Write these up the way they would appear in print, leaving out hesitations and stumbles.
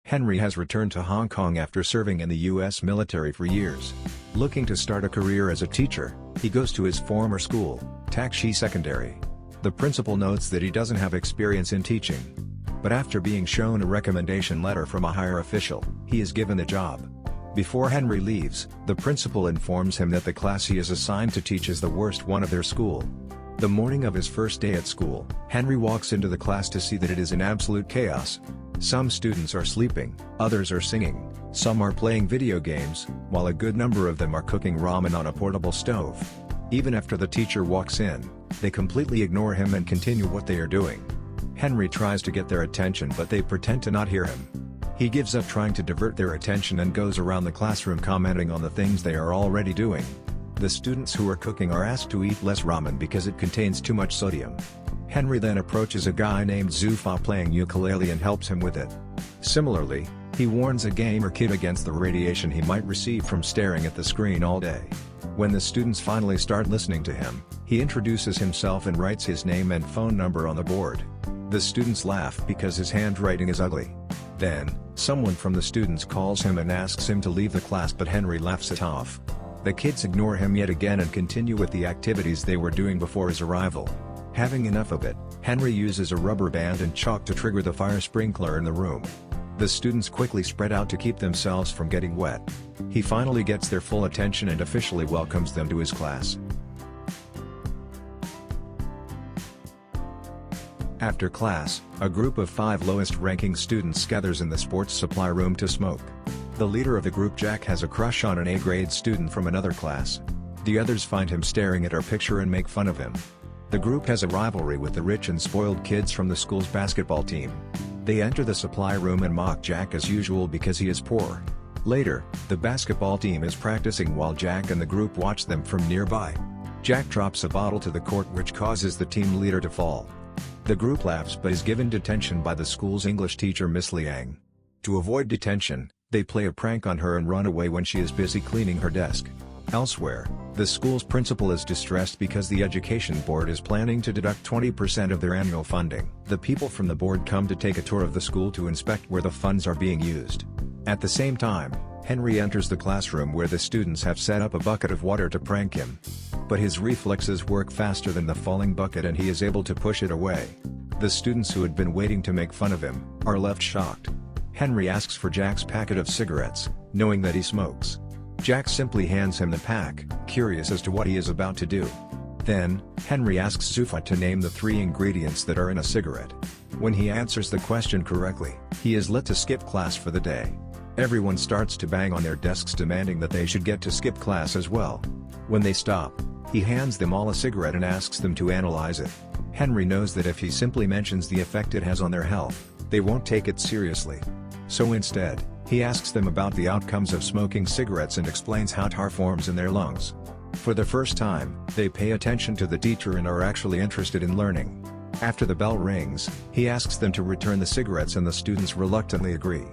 Henry has returned to Hong Kong after serving in the U.S. military for years. Looking to start a career as a teacher, he goes to his former school, Tak Shi Secondary. The principal notes that he doesn't have experience in teaching. But after being shown a recommendation letter from a higher official, he is given the job. Before Henry leaves, the principal informs him that the class he is assigned to teach is the worst one of their school. The morning of his first day at school, Henry walks into the class to see that it is in absolute chaos. Some students are sleeping, others are singing, some are playing video games, while a good number of them are cooking ramen on a portable stove. Even after the teacher walks in, they completely ignore him and continue what they are doing. Henry tries to get their attention but they pretend to not hear him. He gives up trying to divert their attention and goes around the classroom commenting on the things they are already doing. The students who are cooking are asked to eat less ramen because it contains too much sodium. Henry then approaches a guy named Zufa playing ukulele and helps him with it. Similarly, he warns a gamer kid against the radiation he might receive from staring at the screen all day. When the students finally start listening to him, he introduces himself and writes his name and phone number on the board. The students laugh because his handwriting is ugly. Then, someone from the students calls him and asks him to leave the class but Henry laughs it off. The kids ignore him yet again and continue with the activities they were doing before his arrival. Having enough of it, Henry uses a rubber band and chalk to trigger the fire sprinkler in the room. The students quickly spread out to keep themselves from getting wet. He finally gets their full attention and officially welcomes them to his class. After class, a group of 5 lowest-ranking students gathers in the sports supply room to smoke. The leader of the group, Jack, has a crush on an A-grade student from another class. The others find him staring at her picture and make fun of him. The group has a rivalry with the rich and spoiled kids from the school's basketball team. They enter the supply room and mock Jack as usual because he is poor. Later, the basketball team is practicing while Jack and the group watch them from nearby. Jack drops a bottle to the court which causes the team leader to fall. The group laughs but is given detention by the school's English teacher, Miss Liang. To avoid detention, they play a prank on her and run away when she is busy cleaning her desk. Elsewhere, the school's principal is distressed because the education board is planning to deduct 20% of their annual funding. The people from the board come to take a tour of the school to inspect where the funds are being used. At the same time, Henry enters the classroom where the students have set up a bucket of water to prank him. But his reflexes work faster than the falling bucket and he is able to push it away. The students who had been waiting to make fun of him are left shocked. Henry asks for Jack's packet of cigarettes, knowing that he smokes. Jack simply hands him the pack, curious as to what he is about to do. Then, Henry asks Zufa to name the 3 ingredients that are in a cigarette. When he answers the question correctly, he is let to skip class for the day. Everyone starts to bang on their desks demanding that they should get to skip class as well. When they stop, he hands them all a cigarette and asks them to analyze it. Henry knows that if he simply mentions the effect it has on their health, they won't take it seriously. So instead, he asks them about the outcomes of smoking cigarettes and explains how tar forms in their lungs. For the first time, they pay attention to the teacher and are actually interested in learning. After the bell rings, he asks them to return the cigarettes and the students reluctantly agree.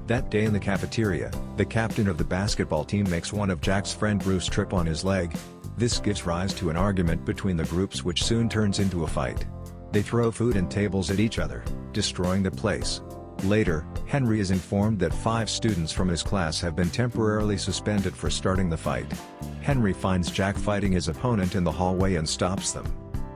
That day in the cafeteria, the captain of the basketball team makes one of Jack's friend Bruce trip on his leg. This gives rise to an argument between the groups which soon turns into a fight. They throw food and tables at each other, destroying the place. Later, Henry is informed that 5 students from his class have been temporarily suspended for starting the fight. Henry finds Jack fighting his opponent in the hallway and stops them.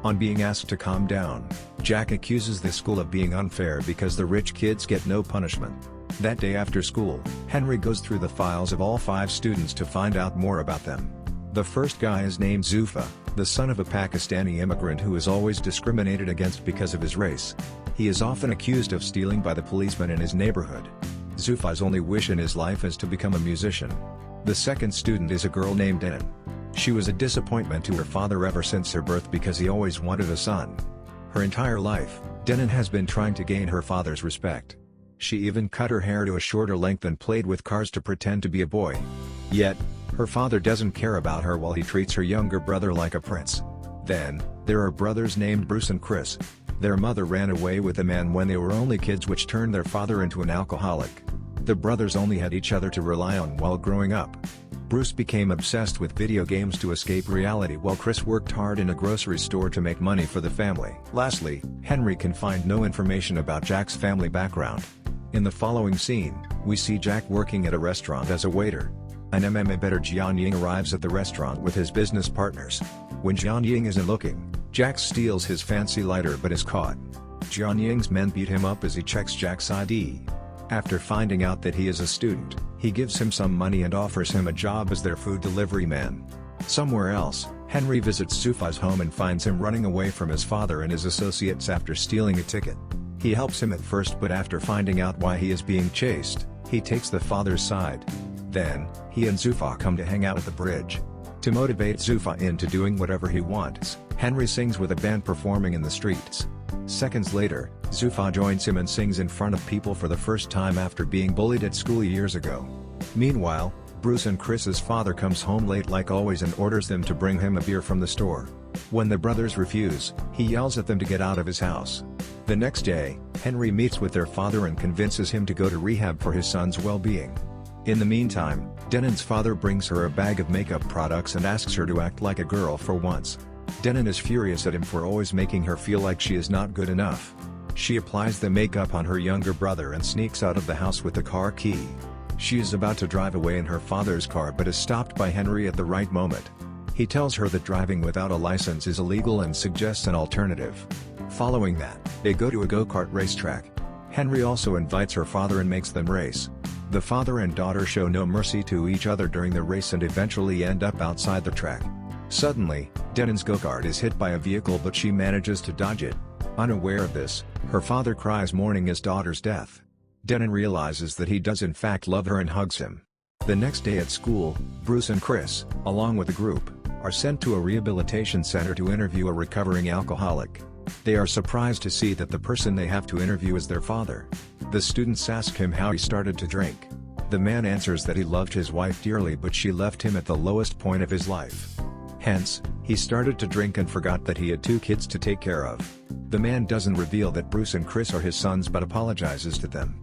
On being asked to calm down, Jack accuses the school of being unfair because the rich kids get no punishment. That day after school, Henry goes through the files of all 5 students to find out more about them. The first guy is named Zufa, the son of a Pakistani immigrant who is always discriminated against because of his race. He is often accused of stealing by the policemen in his neighborhood. Zufa's only wish in his life is to become a musician. The second student is a girl named Donnie. She was a disappointment to her father ever since her birth because he always wanted a son. Her entire life, Donnie has been trying to gain her father's respect. She even cut her hair to a shorter length and played with cars to pretend to be a boy. Yet, her father doesn't care about her while he treats her younger brother like a prince. Then, there are brothers named Bruce and Chris. Their mother ran away with the man when they were only kids, which turned their father into an alcoholic. The brothers only had each other to rely on while growing up. Bruce became obsessed with video games to escape reality, while Chris worked hard in a grocery store to make money for the family. Lastly, Henry can find no information about Jack's family background. In the following scene, we see Jack working at a restaurant as a waiter. An MMA bettor Jian Ying arrives at the restaurant with his business partners. When Jian Ying isn't looking, Jack steals his fancy lighter but is caught. Jian Ying's men beat him up as he checks Jack's ID. After finding out that he is a student, he gives him some money and offers him a job as their food delivery man. Somewhere else, Henry visits Sufa's home and finds him running away from his father and his associates after stealing a ticket. He helps him at first, but after finding out why he is being chased, he takes the father's side. Then, he and Sufa come to hang out at the bridge. To motivate Sufa into doing whatever he wants, Henry sings with a band performing in the streets. Seconds later, Sufa joins him and sings in front of people for the first time after being bullied at school years ago. Meanwhile, Bruce and Chris's father comes home late like always and orders them to bring him a beer from the store. When the brothers refuse, he yells at them to get out of his house. The next day, Henry meets with their father and convinces him to go to rehab for his son's well-being. In the meantime, Denon's father brings her a bag of makeup products and asks her to act like a girl for once. Denon is furious at him for always making her feel like she is not good enough. She applies the makeup on her younger brother and sneaks out of the house with the car key. She is about to drive away in her father's car but is stopped by Henry at the right moment. He tells her that driving without a license is illegal and suggests an alternative. Following that, they go to a go-kart racetrack. Henry also invites her father and makes them race. The father and daughter show no mercy to each other during the race and eventually end up outside the track. Suddenly, Denon's go-kart is hit by a vehicle, but she manages to dodge it. Unaware of this, her father cries mourning his daughter's death. Denon realizes that he does in fact love her and hugs him. The next day at school, Bruce and Chris, along with a group, are sent to a rehabilitation center to interview a recovering alcoholic. They are surprised to see that the person they have to interview is their father. The students ask him how he started to drink. The man answers that he loved his wife dearly, but she left him at the lowest point of his life. Hence, he started to drink and forgot that he had 2 kids to take care of. The man doesn't reveal that Bruce and Chris are his sons but apologizes to them.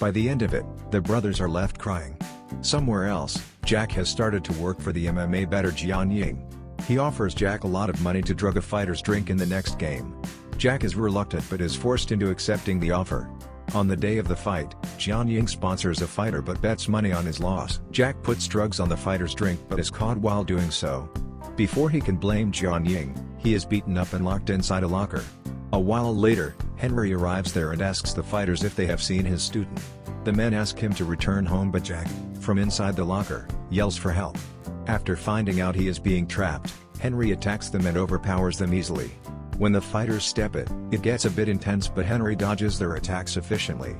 By the end of it, the brothers are left crying. Somewhere else, Jack has started to work for the MMA bettor Jian Ying. He offers Jack a lot of money to drug a fighter's drink in the next game. Jack is reluctant but is forced into accepting the offer. On the day of the fight, Jian Ying sponsors a fighter but bets money on his loss. Jack puts drugs on the fighter's drink but is caught while doing so. Before he can blame Jian Ying, he is beaten up and locked inside a locker. A while later, Henry arrives there and asks the fighters if they have seen his student. The men ask him to return home, but Jack, from inside the locker, yells for help. After finding out he is being trapped, Henry attacks them and overpowers them easily. When the fighters step it gets a bit intense, but Henry dodges their attacks efficiently.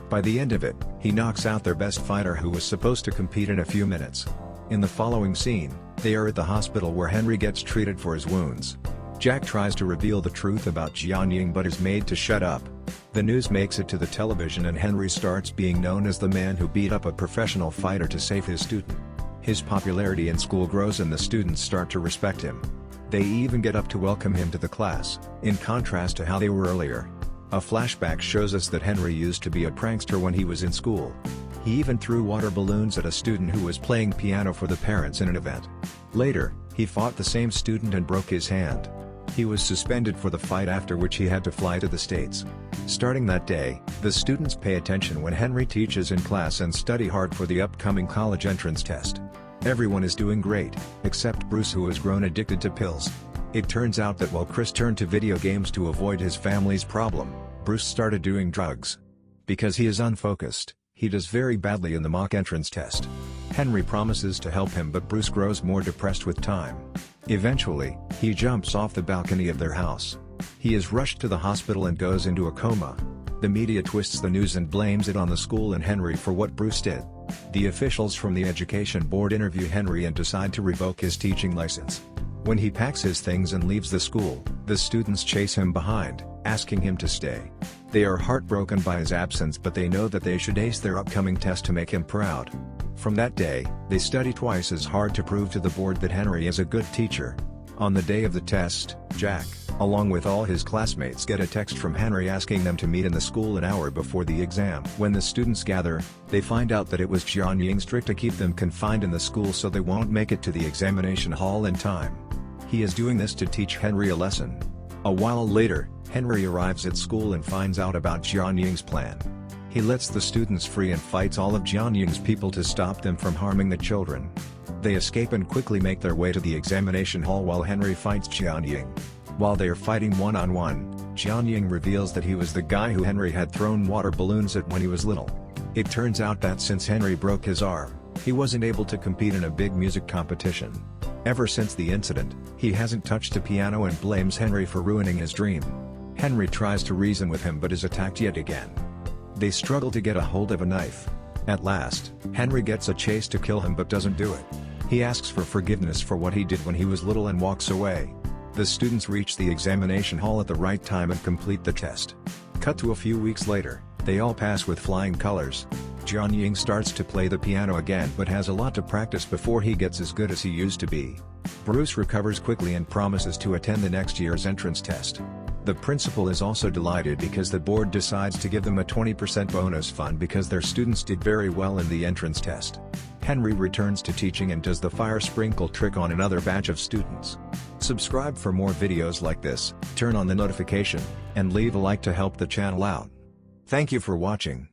By the end of it, he knocks out their best fighter who was supposed to compete in a few minutes. In the following scene, they are at the hospital where Henry gets treated for his wounds. Jack tries to reveal the truth about Jian Ying but is made to shut up. The news makes it to the television and Henry starts being known as the man who beat up a professional fighter to save his student. His popularity in school grows and the students start to respect him. They even get up to welcome him to the class, in contrast to how they were earlier. A flashback shows us that Henry used to be a prankster when he was in school. He even threw water balloons at a student who was playing piano for the parents in an event. Later, he fought the same student and broke his hand. He was suspended for the fight, after which he had to fly to the States. Starting that day, the students pay attention when Henry teaches in class and study hard for the upcoming college entrance test. Everyone is doing great, except Bruce, who has grown addicted to pills. It turns out that while Chris turned to video games to avoid his family's problem, Bruce started doing drugs. Because he is unfocused, he does very badly in the mock entrance test. Henry promises to help him, but Bruce grows more depressed with time. Eventually, he jumps off the balcony of their house. He is rushed to the hospital and goes into a coma. The media twists the news and blames it on the school and Henry for what Bruce did. The officials from the education board interview Henry and decide to revoke his teaching license. When he packs his things and leaves the school, the students chase him behind, asking him to stay. They are heartbroken by his absence, but they know that they should ace their upcoming test to make him proud. From that day, they study twice as hard to prove to the board that Henry is a good teacher. On the day of the test, Jack, Along with all his classmates get a text from Henry asking them to meet in the school an hour before the exam. When the students gather, they find out that it was Jianying's trick to keep them confined in the school so they won't make it to the examination hall in time. He is doing this to teach Henry a lesson. A while later, Henry arrives at school and finds out about Jianying's plan. He lets the students free and fights all of Jianying's people to stop them from harming the children. They escape and quickly make their way to the examination hall while Henry fights Jianying. While they are fighting one-on-one, Jianying reveals that he was the guy who Henry had thrown water balloons at when he was little. It turns out that since Henry broke his arm, he wasn't able to compete in a big music competition. Ever since the incident, he hasn't touched a piano and blames Henry for ruining his dream. Henry tries to reason with him but is attacked yet again. They struggle to get a hold of a knife. At last, Henry gets a chase to kill him but doesn't do it. He asks for forgiveness for what he did when he was little and walks away. The students reach the examination hall at the right time and complete the test. Cut to a few weeks later, they all pass with flying colors. Jianying starts to play the piano again but has a lot to practice before he gets as good as he used to be. Bruce recovers quickly and promises to attend the next year's entrance test. The principal is also delighted because the board decides to give them a 20% bonus fund because their students did very well in the entrance test. Henry returns to teaching and does the fire sprinkle trick on another batch of students. Subscribe for more videos like this, turn on the notification, and leave a like to help the channel out. Thank you for watching.